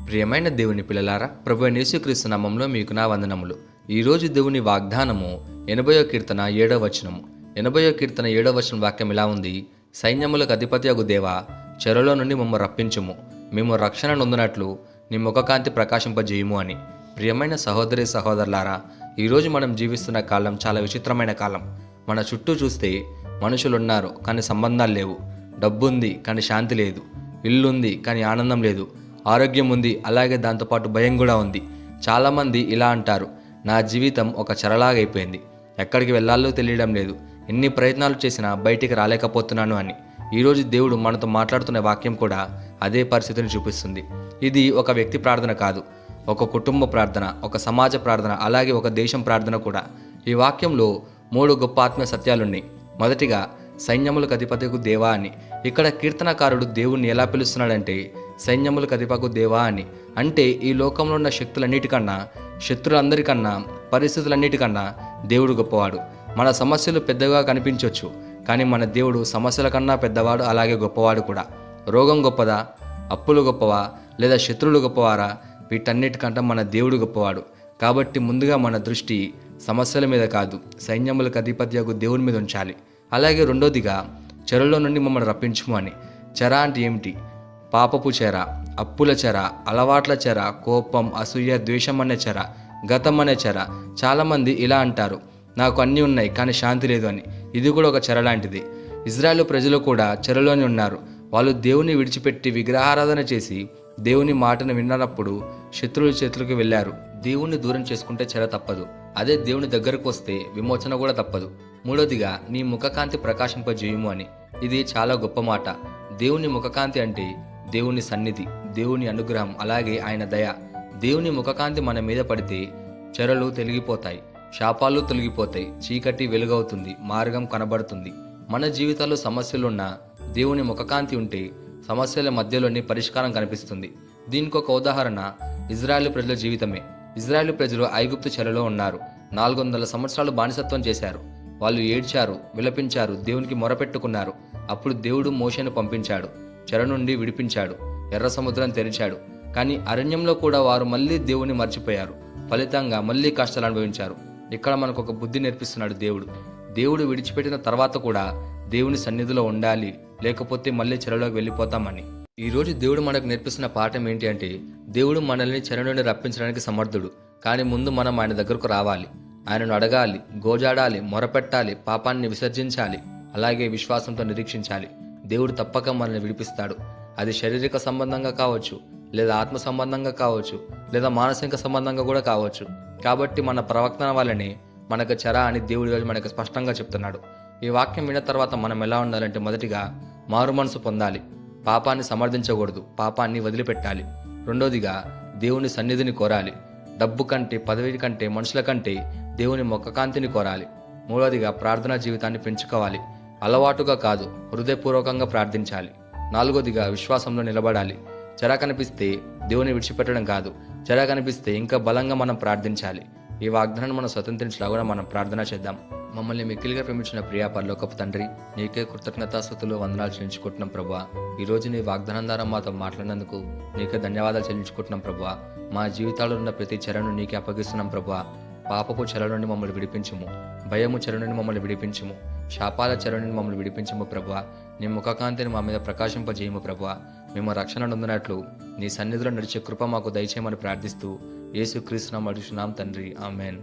ప్రియమైన దేవుని పిల్లలారా, ప్రభు యేసుక్రీస్తు నామములో మీకు నా వందనములు. ఈరోజు దేవుని వాగ్దానము 80వ కీర్తన 7వ వచనము. 80వ కీర్తన 7వ వచనం వాక్యం ఇలా ఉంది: సైన్యములకు అధిపతియగు దేవా, చెరలో నుండి మమ్మ రప్పించుము, మేము రక్షణ నొందినట్లు నీ ముఖకాంతి ప్రకాశింపజేయుము అని. ప్రియమైన సహోదరి సహోదరులారా, ఈరోజు మనం జీవిస్తున్న కాలం చాలా విచిత్రమైన కాలం. మన చుట్టూ చూస్తే మనుషులున్నారు కానీ సంబంధాలు లేవు, డబ్బుంది కానీ శాంతి లేదు, ఇల్లుంది కానీ ఆనందం లేదు, ఆరోగ్యం ఉంది, అలాగే దాంతోపాటు భయం కూడా ఉంది. చాలామంది ఇలా అంటారు: నా జీవితం ఒక చెరలాగైపోయింది, ఎక్కడికి వెళ్ళాలో తెలియడం లేదు, ఎన్ని ప్రయత్నాలు చేసినా బయటికి రాలేకపోతున్నాను అని. ఈరోజు దేవుడు మనతో మాట్లాడుతున్న వాక్యం కూడా అదే పరిస్థితిని చూపిస్తుంది. ఇది ఒక వ్యక్తి ప్రార్థన కాదు, ఒక కుటుంబ ప్రార్థన, ఒక సమాజ ప్రార్థన, అలాగే ఒక దేశం ప్రార్థన కూడా. ఈ వాక్యంలో 3 గొప్ప ఆత్మీయ సత్యాలున్నాయి. మొదటిగా సైన్యములకు అధిపతికు దేవా అని. ఇక్కడ కీర్తనకారుడు దేవుణ్ణి ఎలా పిలుస్తున్నాడంటే సైన్యములకు అధిపతికు దేవా అని. అంటే ఈ లోకంలో ఉన్న శక్తులన్నిటికన్నా, శత్రులందరికన్నా, పరిస్థితులన్నిటికన్నా దేవుడు గొప్పవాడు. మన సమస్యలు పెద్దగా కనిపించవచ్చు, కానీ మన దేవుడు సమస్యల కన్నా పెద్దవాడు, అలాగే గొప్పవాడు కూడా. రోగం గొప్పదా, అప్పులు గొప్పవా, లేదా శత్రువులు గొప్పవారా? వీటన్నిటికంటే మన దేవుడు గొప్పవాడు. కాబట్టి ముందుగా మన దృష్టి సమస్యల మీద కాదు, సైన్యములకు అధిపత్యకు దేవుని మీద ఉంచాలి. అలాగే రెండోదిగా చెరలో నుండి మమ్మల్ని రప్పించుము అని. చెర అంటే ఏమిటి? పాపపు చెర, అప్పుల చెర, అలవాట్ల చెర, కోపం, అసూయ, ద్వేషం అనే చెర, గతం అనే చెర. చాలామంది ఇలా అంటారు: నాకు అన్నీ ఉన్నాయి కానీ శాంతి లేదు అని. ఇది కూడా ఒక చెర లాంటిది. ఇజ్రాయేలు ప్రజలు కూడా చెరలోనే ఉన్నారు. వాళ్ళు దేవుని విడిచిపెట్టి విగ్రహారాధన చేసి దేవుని మాటను విన్నప్పుడు శత్రువుల చేతులకు వెళ్ళారు. దేవుణ్ణి దూరం చేసుకుంటే చెర తప్పదు, అదే దేవుని దగ్గరకు వస్తే విమోచన కూడా తప్పదు. మూడోదిగా నీ ముఖకాంతి ప్రకాశింపజేయుము అని. ఇది చాలా గొప్ప మాట. దేవుని ముఖకాంతి అంటే దేవుని సన్నిధి, దేవుని అనుగ్రహం, అలాగే ఆయన దయ. దేవుని ముఖకాంతి మన మీద పడితే చెరలు తొలగిపోతాయి, శాపాలు తొలగిపోతాయి, చీకటి వెలుగవుతుంది, మార్గం కనబడుతుంది. మన జీవితాల్లో సమస్యలున్నా దేవుని ముఖకాంతి ఉంటే సమస్యల మధ్యలోని పరిష్కారం కనిపిస్తుంది. దీనికి ఒక ఉదాహరణ ఇజ్రాయేలు ప్రజల జీవితమే. ఇజ్రాయేలు ప్రజలు ఐగుప్తు చెరలో ఉన్నారు. 400 సంవత్సరాలు బానిసత్వం చేశారు. వాళ్ళు ఏడ్చారు, విలపించారు, దేవునికి మొరపెట్టుకున్నారు. అప్పుడు దేవుడు మోషేను పంపించాడు, చెర నుండి విడిపించాడు, ఎర్ర సముద్రం తెరిచాడు. కానీ అరణ్యంలో కూడా వారు మళ్ళీ దేవుని మర్చిపోయారు. ఫలితంగా మళ్ళీ కష్టాలు అనుభవించారు. ఇక్కడ మనకు ఒక బుద్ధి నేర్పిస్తున్నాడు దేవుడు. దేవుడు విడిచిపెట్టిన తర్వాత కూడా దేవుని సన్నిధిలో ఉండాలి, లేకపోతే మళ్ళీ చెరలోకి వెళ్ళిపోతామని. ఈరోజు దేవుడు మనకు నేర్పిస్తున్న పాఠం ఏంటి అంటే, దేవుడు మనల్ని చెర నుండి రప్పించడానికి సమర్థుడు. కానీ ముందు మనం ఆయన దగ్గరకు రావాలి, ఆయనను అడగాలి, గోజాడాలి, మొరపెట్టాలి, పాపాన్ని విసర్జించాలి, అలాగే విశ్వాసంతో నిరీక్షించాలి. దేవుడు తప్పక మనల్ని విడిపిస్తాడు. అది శారీరక సంబంధంగా కావచ్చు, లేదా ఆత్మ సంబంధంగా కావచ్చు, లేదా మానసిక సంబంధంగా కూడా కావచ్చు. కాబట్టి మన ప్రవక్తన వల్లనే మనకు చెర అని దేవుడి రోజు మనకు స్పష్టంగా చెప్తున్నాడు. ఈ వాక్యం విన్న తర్వాత మనం ఎలా ఉండాలంటే, మొదటిగా మారు మనసు పొందాలి, పాపాన్ని సమర్థించకూడదు, పాపాన్ని వదిలిపెట్టాలి. రెండోదిగా దేవుని సన్నిధిని కోరాలి. డబ్బు కంటే, పదవి కంటే, మనుషుల కంటే దేవుని ముఖకాంతిని కోరాలి. మూడోదిగా ప్రార్థనా జీవితాన్ని పెంచుకోవాలి. అలవాటుగా కాదు, హృదయపూర్వకంగా ప్రార్థించాలి. నాలుగోదిగా విశ్వాసంలో నిలబడాలి. చెర కనిపిస్తే దేవుని విడిచిపెట్టడం కాదు, చెర కనిపిస్తే ఇంకా బలంగా మనం ప్రార్థించాలి. ఈ వాగ్దానాన్ని మనం స్వతంత్రించలాగా మనం ప్రార్థన చేద్దాం. మమ్మల్ని మిక్కిలిగా ప్రేమించిన ప్రియా పరలోకపు తండ్రి, నీకే కృతజ్ఞతాస్తుతులు, వందనాలు చెల్లించుకుంటున్నాం ప్రభువా. ఈరోజు నీ వాగ్దానం ద్వారా మాతో మాట్లాడినందుకు నీకే ధన్యవాదాలు చెల్లించుకుంటున్నాం ప్రభువా. మా జీవితాల్లో ఉన్న ప్రతి చెరను నీకే అప్పగిస్తున్నాం ప్రభువా. పాపపు చెర నుండి మమ్మల్ని విడిపించుము, భయము చెర నుండి మమ్మల్ని విడిపించుము, శాపాల చెర నుండి మమ్మల్ని విడిపించుము ప్రభువా. నీ ముఖకాంతిని మా మీద ప్రకాశింపజేయము ప్రభువా. మేము రక్షణ నొందినట్లు నీ సన్నిధిలో నడిచే కృప మాకు దయచేయమని ప్రార్థిస్తూ యేసుక్రీస్తు నామములో అడుగుచున్నాం తండ్రి, ఆమేన్.